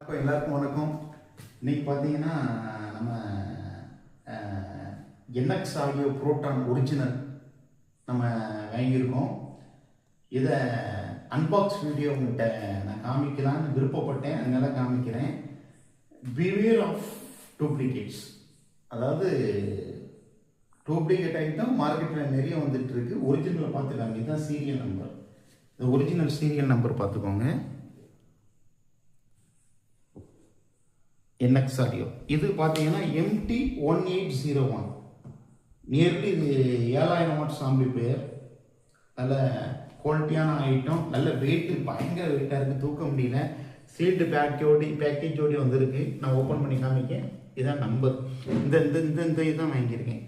எல்லாருக்கும் வணக்கம். இன்னைக்கு பார்த்தீங்கன்னா நம்ம NX ஆடியோ புரோட்டான் ஒரிஜினல் நம்ம வாங்கியிருக்கோம். இதை அன்பாக்ஸ் வீடியோ உங்கள்கிட்ட நான் காமிக்கலான்னு விருப்பப்பட்டேன், அதனால காமிக்கிறேன். பிவேர் ஆஃப் டூப்ளிகேட்ஸ், அதாவது டூப்ளிகேட் ஐட்டம் மார்க்கெட்டில் நிறைய வந்துட்டு இருக்கு. ஒரிஜினலை பார்த்துக்காங்க. இதுதான் சீரியல் நம்பர். இந்த ஒரிஜினல் சீரியல் நம்பர் பார்த்துக்கோங்க. NX ஆடியோ இது பார்த்தீங்கன்னா MT1801, நியர்லி இது 7000 வாட்ஸ் ஆம்பிளிஃபையர். நல்ல குவாலிட்டியான ஐட்டம், நல்ல வெயிட்டு, பயங்கர வெயிட்டாக இருக்குது, தூக்க முடியல. சீல்டு பேக்கேஜோடி வந்திருக்கு. நான் ஓப்பன் பண்ணி காமிக்கேன். இதான் நம்பர். இந்த இந்த இந்த இந்த இதுதான் வாங்கியிருக்கேன்.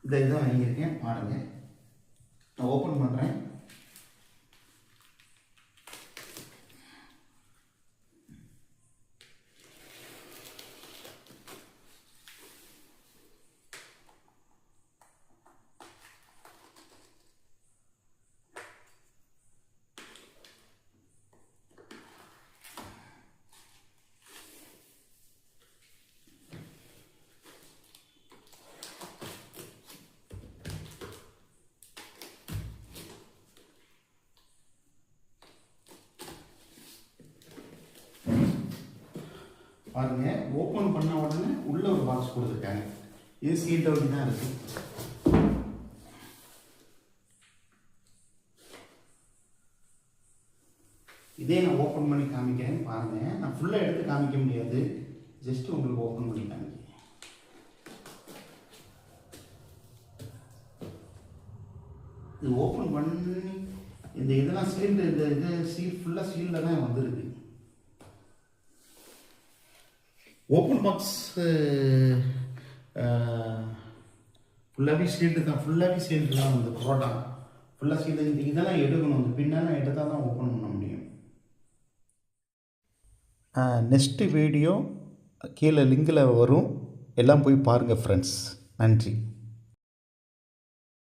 இந்த இதுதான் வாங்கியிருக்கேன் பாருங்க. நான் ஓப்பன் பண்ணுறேன். பாருங்க, ஓப்பன் பண்ண உடனே உள்ள ஒரு பாக்ஸ் கொடுத்துருக்காங்க. இது சீட் அவுட் தான் இருக்கு. இதே நான் ஓப்பன் பண்ணி காமிக்கிறேன் பாருங்க. நான் ஃபுல்லாக எடுத்து காமிக்க முடியாது, ஜஸ்ட் உங்களுக்கு ஓப்பன் பண்ணி காமிக்கிறேன். இது ஓப்பன் பண்ணி இந்த இதெல்லாம் சீல்டு, இந்த இது சீல் ஃபுல்லாக சீலில் தான் வந்திருக்கு. ஓப்பன் பாக்ஸ் ஃபுல்லாகவே சீல்டு தான், ஃபுல்லாகவே சீல்டு தான் வந்து புரோட்டா ஃபுல்லாக சீல்டு. இந்த இதெல்லாம் எடுக்கணும், இந்த பின்னெல்லாம் எடுத்தால் தான் ஓப்பன் பண்ண முடியும். நெக்ஸ்ட்டு வீடியோ கீழே லிங்கில் வரும், எல்லாம் போய் பாருங்கள் ஃப்ரெண்ட்ஸ். நன்றி.